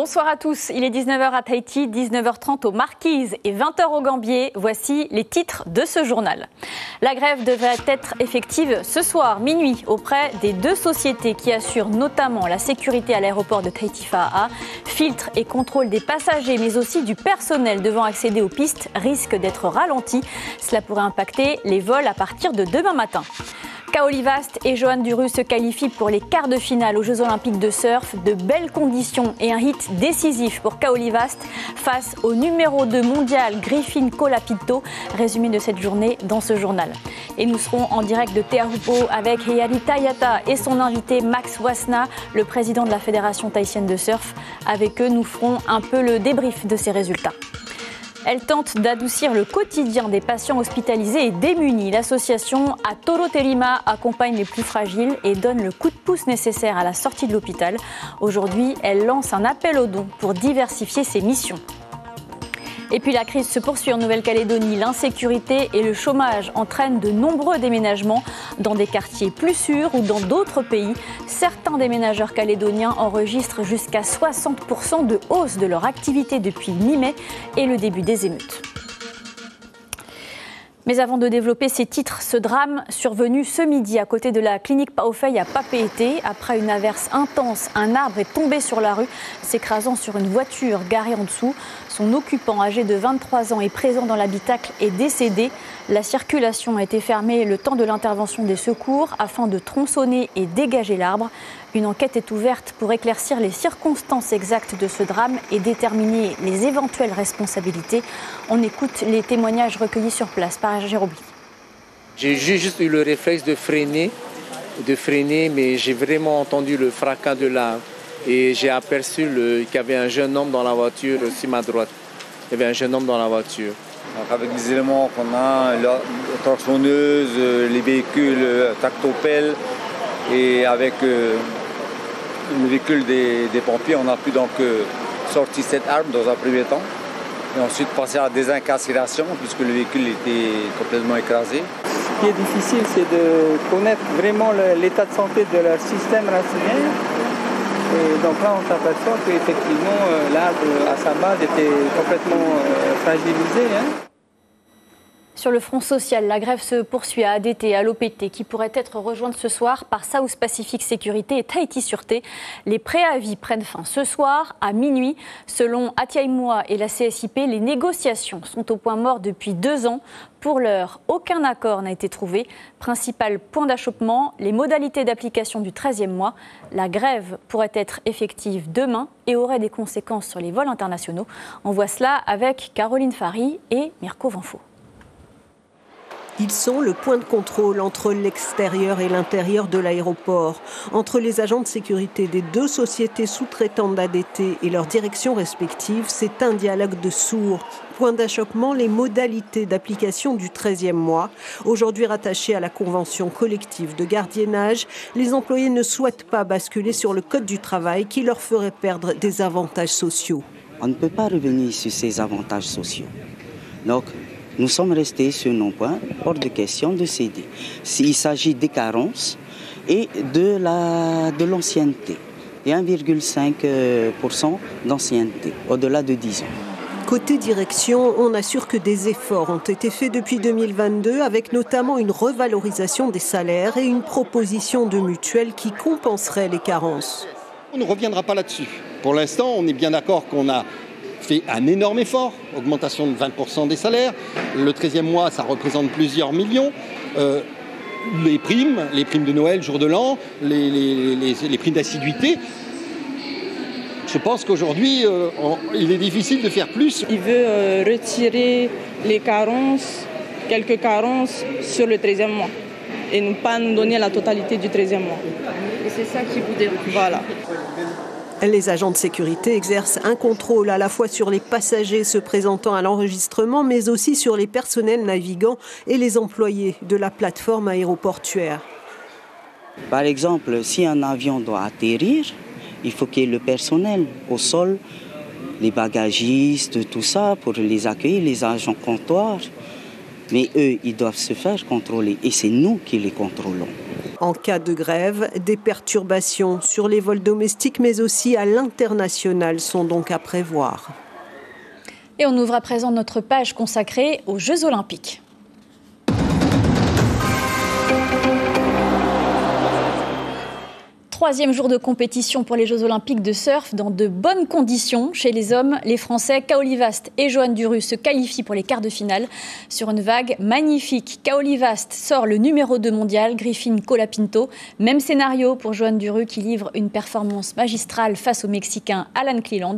Bonsoir à tous, il est 19h à Tahiti, 19h30 aux Marquises et 20h au Gambier. Voici les titres de ce journal. La grève devrait être effective ce soir, minuit, auprès des deux sociétés qui assurent notamment la sécurité à l'aéroport de Tahiti-Fa'a. Filtre et contrôle des passagers, mais aussi du personnel devant accéder aux pistes risquent d'être ralentis. Cela pourrait impacter les vols à partir de demain matin. Kaoli Vast et Johan Duru se qualifient pour les quarts de finale aux Jeux Olympiques de surf. De belles conditions et un hit décisif pour Kaoli Vast face au numéro 2 mondial Griffin Colapinto. Résumé de cette journée dans ce journal. Et nous serons en direct de Te Ahupo avec Heyali Tayata et son invité Max Wasna, le président de la Fédération tahitienne de surf. Avec eux, nous ferons un peu le débrief de ces résultats. Elle tente d'adoucir le quotidien des patients hospitalisés et démunis. L'association Atoro Terima accompagne les plus fragiles et donne le coup de pouce nécessaire à la sortie de l'hôpital. Aujourd'hui, elle lance un appel aux dons pour diversifier ses missions. Et puis la crise se poursuit en Nouvelle-Calédonie. L'insécurité et le chômage entraînent de nombreux déménagements dans des quartiers plus sûrs ou dans d'autres pays. Certains déménageurs calédoniens enregistrent jusqu'à 60% de hausse de leur activité depuis mi-mai et le début des émeutes. Mais avant de développer ces titres, ce drame survenu ce midi à côté de la clinique Paofei à Papeete. Après une averse intense, un arbre est tombé sur la rue, s'écrasant sur une voiture garée en dessous. Son occupant, âgé de 23 ans et présent dans l'habitacle, est décédé. La circulation a été fermée le temps de l'intervention des secours afin de tronçonner et dégager l'arbre. Une enquête est ouverte pour éclaircir les circonstances exactes de ce drame et déterminer les éventuelles responsabilités. On écoute les témoignages recueillis sur place par Jérôme. J'ai juste eu le réflexe de freiner, mais j'ai vraiment entendu le fracas de l'arbre. Et j'ai aperçu qu'il y avait un jeune homme dans la voiture sur ma droite. Il y avait un jeune homme dans la voiture. Donc avec les éléments qu'on a, la tronçonneuse, les véhicules tractopelles et avec le véhicule des pompiers, on a pu donc sortir cet arbre dans un premier temps et ensuite passer à la désincarcération puisque le véhicule était complètement écrasé. Ce qui est difficile, c'est de connaître vraiment l'état de santé de leur système racinaire. Et donc là, on s'aperçoit qu'effectivement, l'arbre à sa base était complètement fragilisé. Sur le front social, la grève se poursuit à ADT, à l'OPT, qui pourrait être rejointe ce soir par South Pacific Sécurité et Tahiti Sûreté. Les préavis prennent fin ce soir à minuit. Selon Atiaimoa et la CSIP, les négociations sont au point mort depuis 2 ans. Pour l'heure, aucun accord n'a été trouvé. Principal point d'achoppement, les modalités d'application du 13e mois. La grève pourrait être effective demain et aurait des conséquences sur les vols internationaux. On voit cela avec Caroline Fary et Mirko Vanfo. Ils sont le point de contrôle entre l'extérieur et l'intérieur de l'aéroport. Entre les agents de sécurité des deux sociétés sous-traitantes d'ADT et leurs directions respectives, c'est un dialogue de sourds. Point d'achoppement, les modalités d'application du 13e mois. Aujourd'hui rattachés à la convention collective de gardiennage, les employés ne souhaitent pas basculer sur le code du travail qui leur ferait perdre des avantages sociaux. On ne peut pas revenir sur ces avantages sociaux. Donc, nous sommes restés sur nos points, hors de question de céder. Il s'agit des carences et de l'ancienneté. Et 1,5% d'ancienneté, au-delà de 10 ans. Côté direction, on assure que des efforts ont été faits depuis 2022, avec notamment une revalorisation des salaires et une proposition de mutuelle qui compenserait les carences. On ne reviendra pas là-dessus. Pour l'instant, on est bien d'accord qu'on a fait un énorme effort, augmentation de 20% des salaires. Le 13e mois, ça représente plusieurs millions. Les primes de Noël, jour de l'an, les primes d'assiduité. Je pense qu'aujourd'hui, il est difficile de faire plus. Il veut retirer les carences, quelques carences sur le 13e mois et ne pas nous donner la totalité du 13e mois. Et c'est ça qui vous dérange. Voilà. Les agents de sécurité exercent un contrôle à la fois sur les passagers se présentant à l'enregistrement, mais aussi sur les personnels navigants et les employés de la plateforme aéroportuaire. Par exemple, si un avion doit atterrir, il faut qu'il y ait le personnel au sol, les bagagistes, tout ça, pour les accueillir, les agents comptoirs. Mais eux, ils doivent se faire contrôler et c'est nous qui les contrôlons. En cas de grève, des perturbations sur les vols domestiques mais aussi à l'international sont donc à prévoir. Et on ouvre à présent notre page consacrée aux Jeux Olympiques. Troisième jour de compétition pour les Jeux Olympiques de surf dans de bonnes conditions. Chez les hommes, les Français Kaoli Vast et Johan Duru se qualifient pour les quarts de finale sur une vague magnifique. Kaoli Vast sort le numéro 2 mondial, Griffin Colapinto. Même scénario pour Johan Duru qui livre une performance magistrale face au Mexicain Alan Cleland.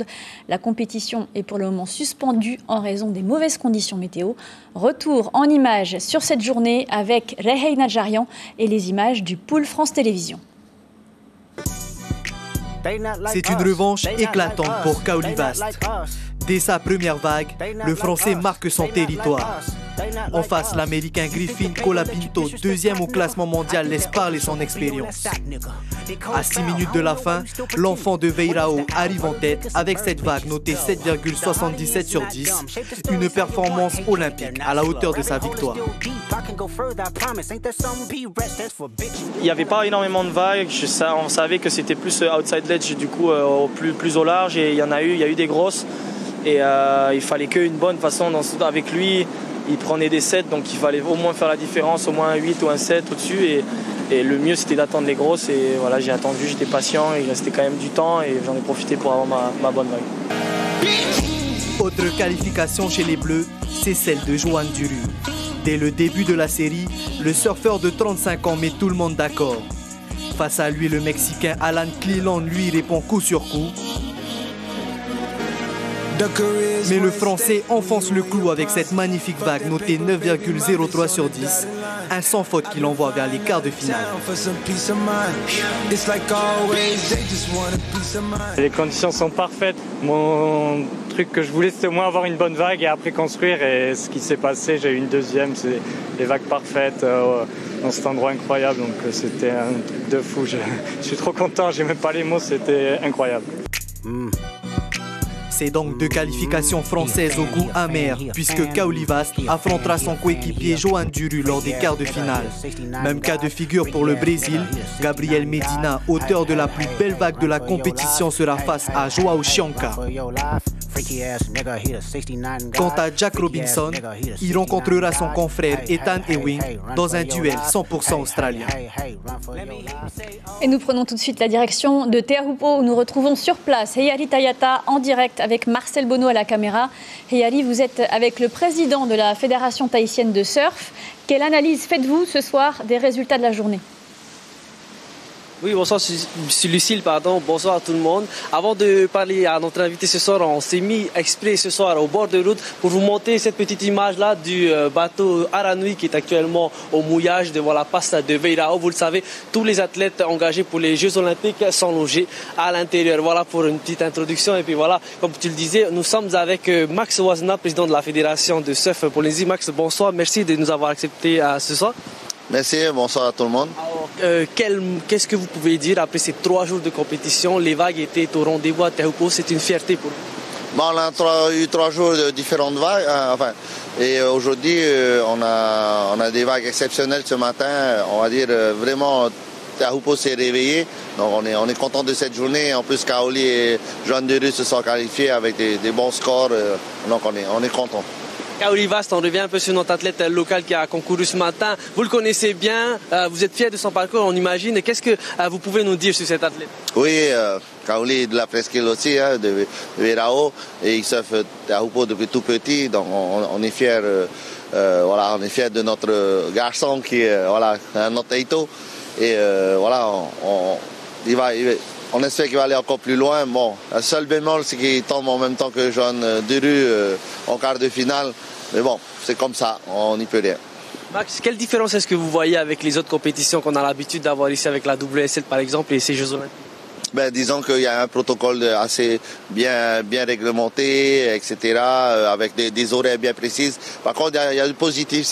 La compétition est pour le moment suspendue en raison des mauvaises conditions météo. Retour en images sur cette journée avec Rehei Najarian et les images du Pool France Télévisions. C'est une revanche éclatante pour Kaoli Vast. Dès sa première vague, le Français marque son territoire. En face, l'Américain Griffin Colapinto, deuxième au classement mondial, laisse parler son expérience. À 6 minutes de la fin, l'enfant de Veirao arrive en tête avec cette vague notée 7,77 sur 10. Une performance olympique à la hauteur de sa victoire. Il n'y avait pas énormément de vagues, on savait que c'était plus outside ledge, du coup plus au large, et il y a eu des grosses. Et il fallait qu'une bonne façon avec lui. Il prenait des 7, donc il fallait au moins faire la différence, au moins un 8 ou un 7 au-dessus. Et le mieux, c'était d'attendre les grosses. Et voilà, j'ai attendu, j'étais patient. Il restait quand même du temps et j'en ai profité pour avoir ma bonne vague. Autre qualification chez les Bleus, c'est celle de Johan Duru. Dès le début de la série, le surfeur de 35 ans met tout le monde d'accord. Face à lui, le Mexicain Alan Cleland lui répond coup sur coup. Mais le Français enfonce le clou avec cette magnifique vague notée 9,03 sur 10. Un sans faute qui l'envoie vers les quarts de finale. Les conditions sont parfaites. Mon truc que je voulais, c'était au moins avoir une bonne vague et après construire. Et ce qui s'est passé, j'ai eu une deuxième. C'est les vagues parfaites dans cet endroit incroyable. Donc c'était un truc de fou. Je suis trop content, j'ai même pas les mots, c'était incroyable. C'est donc deux qualifications françaises au goût amer, puisque Kaoli Vast affrontera son coéquipier Johan Duru lors des quarts de finale. Même cas de figure pour le Brésil. Gabriel Medina, auteur de la plus belle vague de la compétition, sera face à Joao Chianca. Quant à Jack Robinson, il rencontrera son confrère Ethan Ewing dans un duel 100% australien. Et nous prenons tout de suite la direction de Te Ahupo où nous retrouvons sur place Heiari Tayata en direct avec Marcel Bonneau à la caméra. Heiari, vous êtes avec le président de la Fédération tahitienne de surf. Quelle analyse faites-vous ce soir des résultats de la journée ? Oui, bonsoir, Monsieur Lucille, bonsoir à tout le monde. Avant de parler à notre invité ce soir, on s'est mis exprès ce soir au bord de route pour vous montrer cette petite image-là du bateau Aranui qui est actuellement au mouillage devant la passe de Veirao. Vous le savez, tous les athlètes engagés pour les Jeux Olympiques sont logés à l'intérieur. Voilà pour une petite introduction. Et puis voilà, comme tu le disais, nous sommes avec Max Wazna, président de la Fédération de surf Polynésie. Max, bonsoir, merci de nous avoir acceptés ce soir. Merci, bonsoir à tout le monde. Alors, qu'est-ce que vous pouvez dire après ces 3 jours de compétition? Les vagues étaient au rendez-vous à Te Ahupo, c'est une fierté pour vous. Bon, on a eu 3 jours de différentes vagues. Et aujourd'hui, on a des vagues exceptionnelles ce matin. On va dire vraiment, Te Ahupo s'est réveillé. Donc on est content de cette journée. En plus, Kaoli et Johan Duru se sont qualifiés avec des bons scores. Donc on est content. Kaoli Vast, on revient un peu sur notre athlète local qui a concouru ce matin. Vous le connaissez bien, vous êtes fier de son parcours, on imagine. Qu'est-ce que vous pouvez nous dire sur cet athlète? Oui, Kaoli est de la presqu'île aussi, de Veirao, et il surfe Te Ahupo depuis tout petit. Donc on est fier, on est fier de notre garçon qui est notre Taito. Et on espère qu'il va aller encore plus loin. Bon, le seul bémol, c'est qu'il tombe en même temps que Johan Duru en quart de finale. Mais bon, c'est comme ça, on n'y peut rien. Max, quelle différence est-ce que vous voyez avec les autres compétitions qu'on a l'habitude d'avoir ici avec la WSL par exemple et ces Jeux Olympiques? Disons qu'il y a un protocole assez bien réglementé, etc., avec des horaires bien précises. Par contre, il y a le positif,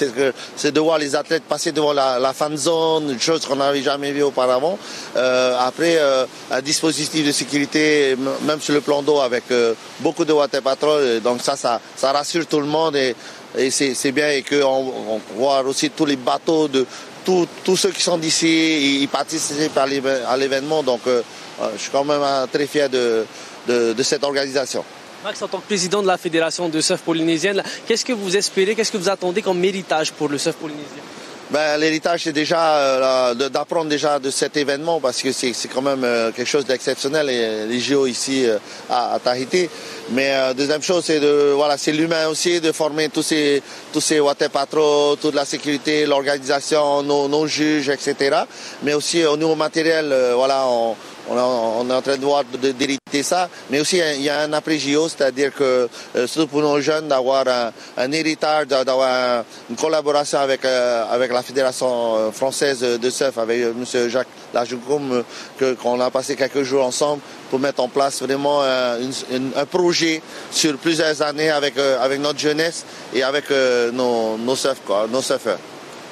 c'est de voir les athlètes passer devant la fan zone, une chose qu'on n'avait jamais vue auparavant. Après, un dispositif de sécurité, même sur le plan d'eau, avec beaucoup de water patrol. Donc ça rassure tout le monde et c'est bien et qu'on voit aussi tous les bateaux tous ceux qui sont d'ici, ils participent à l'événement. Donc je suis quand même très fier de cette organisation. Max, en tant que président de la Fédération de surf polynésienne, qu'est-ce que vous espérez, qu'est-ce que vous attendez comme héritage pour le surf polynésien? L'héritage, c'est déjà d'apprendre déjà de cet événement parce que c'est quand même quelque chose d'exceptionnel, les JO ici à Tahiti. Mais deuxième chose, c'est l'humain aussi, de former tous ces water patrols, toute la sécurité, l'organisation, nos juges, etc. Mais aussi au niveau matériel, on est en train de voir d'hériter ça, mais aussi il y a un après-JO, c'est-à-dire que surtout pour nos jeunes d'avoir un héritage, d'avoir une collaboration avec la Fédération française de surf, avec M. Jacques Lajoukoum, qu'on a passé quelques jours ensemble pour mettre en place vraiment un projet sur plusieurs années avec notre jeunesse et avec nos surfeurs.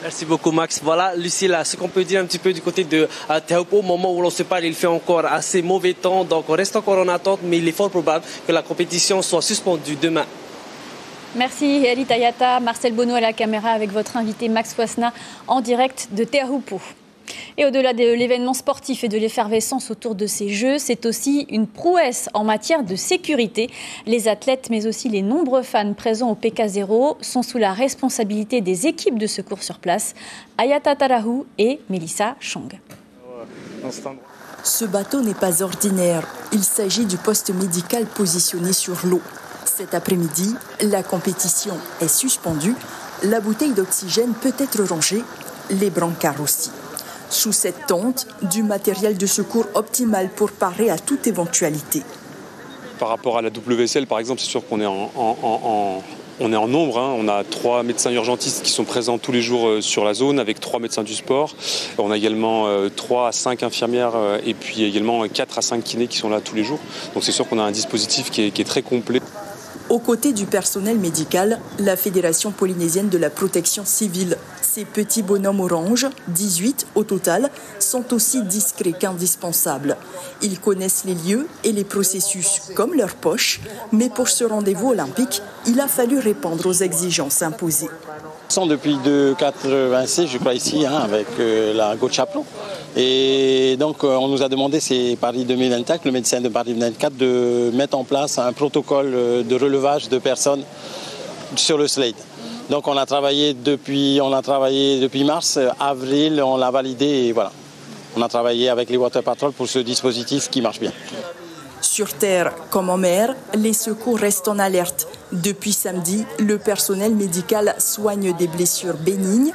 Merci beaucoup Max. Voilà Lucille, ce qu'on peut dire un petit peu du côté de Teahupo'o, au moment où l'on se parle, il fait encore assez mauvais temps, donc on reste encore en attente, mais il est fort probable que la compétition soit suspendue demain. Merci Eli Tayata, Marcel Bonneau à la caméra avec votre invité Max Foisna en direct de Teahupo'o. Et au-delà de l'événement sportif et de l'effervescence autour de ces Jeux, c'est aussi une prouesse en matière de sécurité. Les athlètes, mais aussi les nombreux fans présents au PK0 sont sous la responsabilité des équipes de secours sur place, Ayata Tarahu et Melissa Chong. Ce bateau n'est pas ordinaire. Il s'agit du poste médical positionné sur l'eau. Cet après-midi, la compétition est suspendue. La bouteille d'oxygène peut être rangée, les brancards aussi. Sous cette tente, du matériel de secours optimal pour parer à toute éventualité. Par rapport à la WSL, par exemple, c'est sûr qu'on est en nombre. On a 3 médecins urgentistes qui sont présents tous les jours sur la zone avec 3 médecins du sport. On a également 3 à 5 infirmières et puis également 4 à 5 kinés qui sont là tous les jours. Donc c'est sûr qu'on a un dispositif qui est très complet. Aux côtés du personnel médical, la Fédération polynésienne de la protection civile. Ces petits bonhommes orange, 18 au total, sont aussi discrets qu'indispensables. Ils connaissent les lieux et les processus comme leur poche, mais pour ce rendez-vous olympique, il a fallu répondre aux exigences imposées. Depuis 1986, je crois, ici, avec la Gauchaplo. Et donc, on nous a demandé, c'est Paris 2024, le médecin de Paris 2024, de mettre en place un protocole de relevage de personnes sur le slate. Donc, on a travaillé depuis mars, avril, on l'a validé et voilà. On a travaillé avec les Water Patrol pour ce dispositif qui marche bien. Sur terre comme en mer, les secours restent en alerte. Depuis samedi, le personnel médical soigne des blessures bénignes.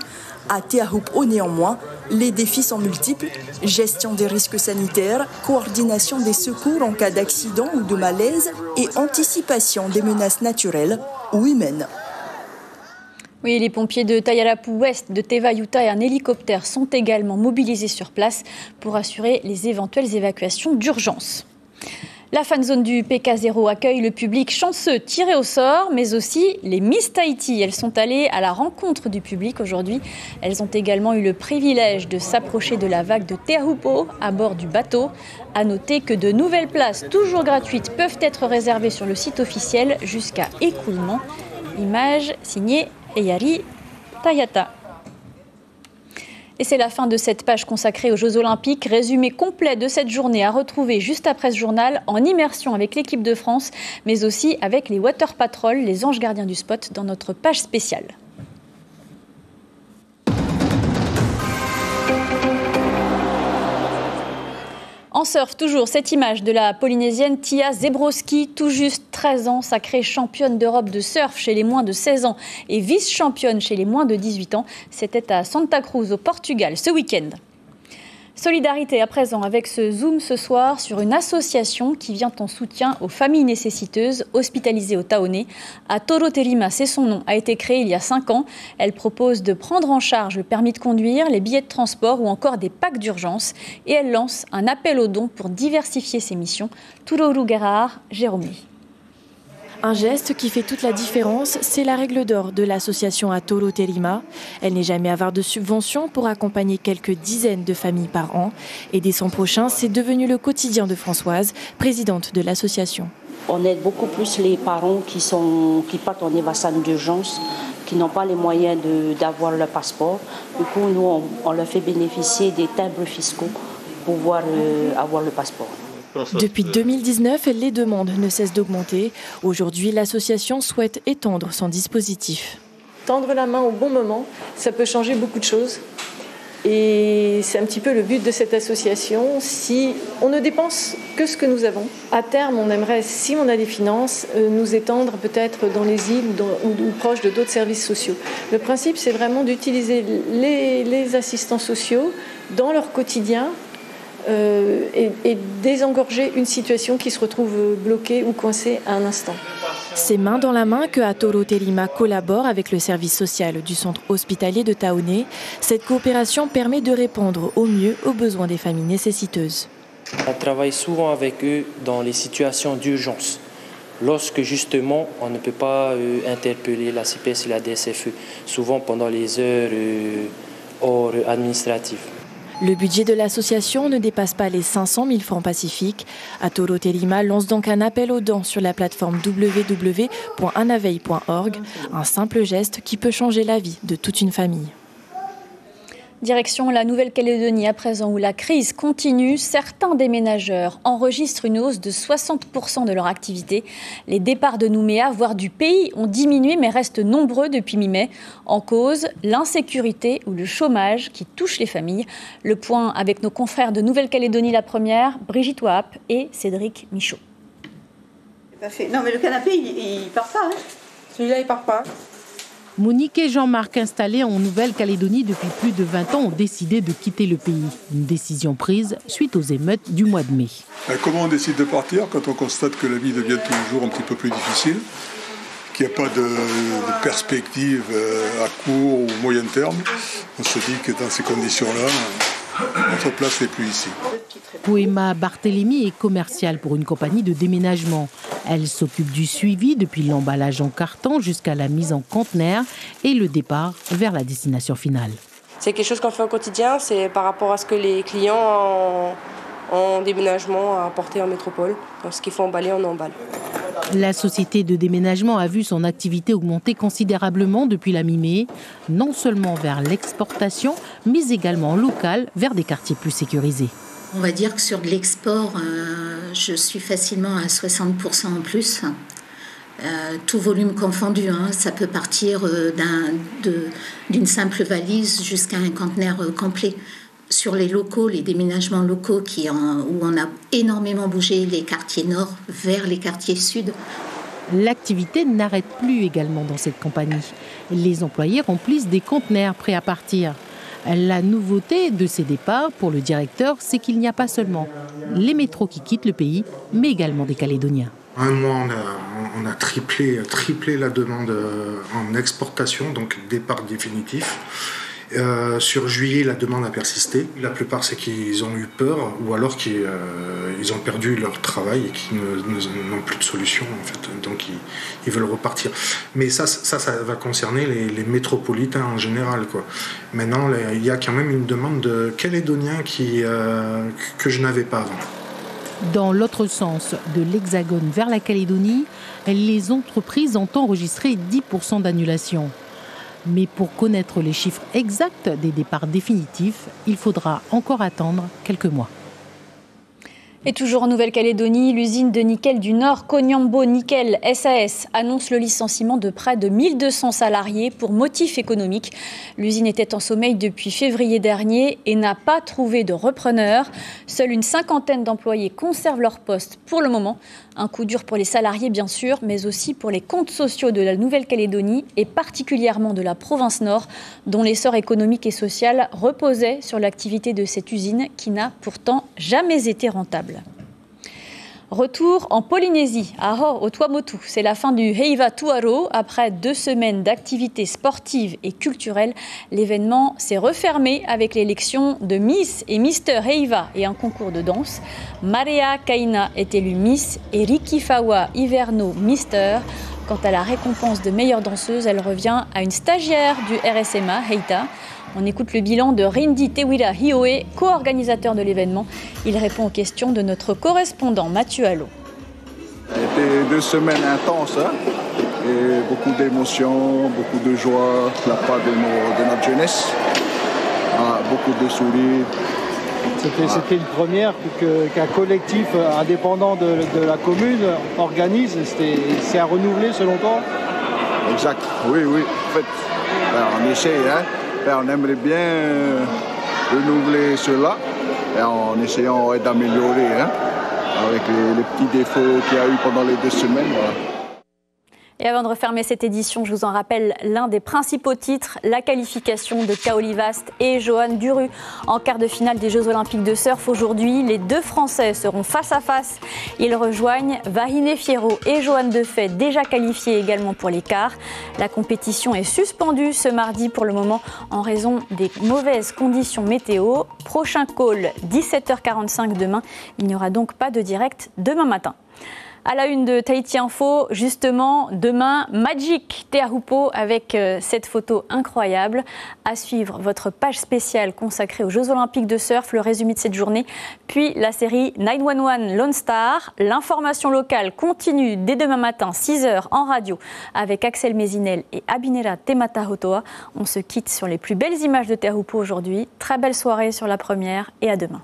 À Teahupo'o, néanmoins, les défis sont multiples. Gestion des risques sanitaires, coordination des secours en cas d'accident ou de malaise et anticipation des menaces naturelles ou humaines. Oui, les pompiers de Tayarapu Ouest, de Tevayuta et un hélicoptère sont également mobilisés sur place pour assurer les éventuelles évacuations d'urgence. La fanzone du PK0 accueille le public chanceux tiré au sort, mais aussi les Miss Tahiti. Elles sont allées à la rencontre du public aujourd'hui. Elles ont également eu le privilège de s'approcher de la vague de Teahupo'o à bord du bateau. À noter que de nouvelles places, toujours gratuites, peuvent être réservées sur le site officiel jusqu'à écoulement. Image signée Eyari Tayata. Et c'est la fin de cette page consacrée aux Jeux Olympiques. Résumé complet de cette journée à retrouver juste après ce journal en immersion avec l'équipe de France, mais aussi avec les Water Patrol, les anges gardiens du spot, dans notre page spéciale. En surf, toujours cette image de la Polynésienne Tia Zebrowski, tout juste 13 ans, sacrée championne d'Europe de surf chez les moins de 16 ans et vice-championne chez les moins de 18 ans. C'était à Santa Cruz, au Portugal, ce week-end. Solidarité à présent avec ce Zoom ce soir sur une association qui vient en soutien aux familles nécessiteuses hospitalisées au Taoné. À Toro Terima, c'est son nom, a été créée il y a 5 ans. Elle propose de prendre en charge le permis de conduire, les billets de transport ou encore des packs d'urgence. Et elle lance un appel aux dons pour diversifier ses missions. Turoru Gerard, Jérôme. Un geste qui fait toute la différence, c'est la règle d'or de l'association à Toro Terima. Elle n'est jamais avare de subventions pour accompagner quelques dizaines de familles par an. Et dès son prochain, c'est devenu le quotidien de Françoise, présidente de l'association. On aide beaucoup plus les parents qui partent en évacuation d'urgence, qui n'ont pas les moyens d'avoir le passeport. Du coup, nous, on leur fait bénéficier des timbres fiscaux pour pouvoir avoir le passeport. Depuis 2019, les demandes ne cessent d'augmenter. Aujourd'hui, l'association souhaite étendre son dispositif. Tendre la main au bon moment, ça peut changer beaucoup de choses. Et c'est un petit peu le but de cette association. Si on ne dépense que ce que nous avons, à terme, on aimerait, si on a des finances, nous étendre peut-être dans les îles ou proches de d'autres services sociaux. Le principe, c'est vraiment d'utiliser les assistants sociaux dans leur quotidien et désengorger une situation qui se retrouve bloquée ou coincée à un instant. C'est main dans la main que Atoro Terima collabore avec le service social du centre hospitalier de Taoné. Cette coopération permet de répondre au mieux aux besoins des familles nécessiteuses. On travaille souvent avec eux dans les situations d'urgence, lorsque justement on ne peut pas interpeller la CPS et la DSFE, souvent pendant les heures hors administratives. Le budget de l'association ne dépasse pas les 500 000 francs pacifiques. Atoro Terima lance donc un appel aux dons sur la plateforme www.anaveil.org, un simple geste qui peut changer la vie de toute une famille. Direction la Nouvelle-Calédonie à présent où la crise continue. Certains déménageurs enregistrent une hausse de 60% de leur activité. Les départs de Nouméa, voire du pays, ont diminué mais restent nombreux depuis mi-mai. En cause, l'insécurité ou le chômage qui touche les familles. Le point avec nos confrères de Nouvelle-Calédonie la première, Brigitte Wahap et Cédric Michaud. Non mais le canapé, il part pas. Hein. Celui-là, il part pas. Monique et Jean-Marc, installés en Nouvelle-Calédonie depuis plus de 20 ans, ont décidé de quitter le pays. Une décision prise suite aux émeutes du mois de mai. Comment on décide de partir quand on constate que la vie devient toujours un petit peu plus difficile, qu'il n'y a pas de perspective à court ou moyen terme? On se dit que dans ces conditions-là, notre place n'est plus ici. Poema Barthélémy est commerciale pour une compagnie de déménagement. Elle s'occupe du suivi depuis l'emballage en carton jusqu'à la mise en conteneur et le départ vers la destination finale. C'est quelque chose qu'on fait au quotidien, c'est par rapport à ce que les clients en déménagement à apporter en métropole. Donc, ce qu'il faut emballer, on emballe. La société de déménagement a vu son activité augmenter considérablement depuis la mi-mai, non seulement vers l'exportation, mais également local, vers des quartiers plus sécurisés. On va dire que sur de l'export, je suis facilement à 60% en plus. Tout volume confondu, hein. Ça peut partir d'une simple valise jusqu'à un conteneur complet. Sur les locaux, les déménagements locaux où on a énormément bougé les quartiers nord vers les quartiers sud. L'activité n'arrête plus également dans cette compagnie. Les employés remplissent des conteneurs prêts à partir. La nouveauté de ces départs pour le directeur, c'est qu'il n'y a pas seulement les métros qui quittent le pays, mais également des Calédoniens. Un mois, on a triplé la demande en exportation, donc départ définitif. Sur juillet, la demande a persisté. La plupart, c'est qu'ils ont eu peur ou alors qu'ils ont perdu leur travail et qu'ils n'ont plus de solution, en fait. Donc, ils veulent repartir. Mais ça va concerner les métropolitains en général, quoi. Maintenant, il y a quand même une demande de Calédoniens que je n'avais pas avant. Dans l'autre sens, de l'Hexagone vers la Calédonie, les entreprises ont enregistré 10% d'annulation. Mais pour connaître les chiffres exacts des départs définitifs, il faudra encore attendre quelques mois. Et toujours en Nouvelle-Calédonie, l'usine de nickel du Nord, Koniambo Nickel SAS, annonce le licenciement de près de 1200 salariés pour motif économique. L'usine était en sommeil depuis février dernier et n'a pas trouvé de repreneur. Seule une cinquantaine d'employés conservent leur poste pour le moment. Un coup dur pour les salariés bien sûr, mais aussi pour les comptes sociaux de la Nouvelle-Calédonie et particulièrement de la province Nord, dont l'essor économique et social reposait sur l'activité de cette usine qui n'a pourtant jamais été rentable. Retour en Polynésie, à Ho, au Tuamotu. C'est la fin du Heiva Tuaro. Après 2 semaines d'activités sportives et culturelles, l'événement s'est refermé avec l'élection de Miss et Mister Heiva et un concours de danse. Maria Kaina est élue Miss et Riki Fawa Iverno Mister. Quant à la récompense de meilleure danseuse, elle revient à une stagiaire du RSMA, Heita. On écoute le bilan de Rindi Tewira Hioe, co-organisateur de l'événement. Il répond aux questions de notre correspondant Mathieu Allo. Ça a été 2 semaines intenses, hein, et beaucoup d'émotions, beaucoup de joie de la part de notre jeunesse. Beaucoup de sourires. C'était une première qu'un collectif indépendant de la commune organise. C'est à renouveler selon toi? Exact, oui. En fait, on essaie, on aimerait bien renouveler cela en essayant d'améliorer avec les petits défauts qu'il y a eu pendant les 2 semaines. Voilà. Et avant de refermer cette édition, je vous en rappelle l'un des principaux titres, la qualification de Kaoli Vast et Johan Duru en quart de finale des Jeux Olympiques de surf. Aujourd'hui, les 2 Français seront face à face. Ils rejoignent Vahine Fierro et Johan Defay, déjà qualifiés également pour les quarts. La compétition est suspendue ce mardi pour le moment en raison des mauvaises conditions météo. Prochain call, 17h45 demain. Il n'y aura donc pas de direct demain matin. À la une de Tahiti Info, justement, demain, Magic Teahupo'o avec cette photo incroyable. À suivre, votre page spéciale consacrée aux Jeux Olympiques de surf, le résumé de cette journée, puis la série 911 Lone Star. L'information locale continue dès demain matin, 6h en radio, avec Axel Mézinel et Abinera Tematahotoa. On se quitte sur les plus belles images de Teahupo'o aujourd'hui. Très belle soirée sur la première et à demain.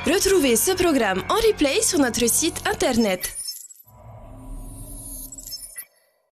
Retrouvez ce programme en replay sur notre site internet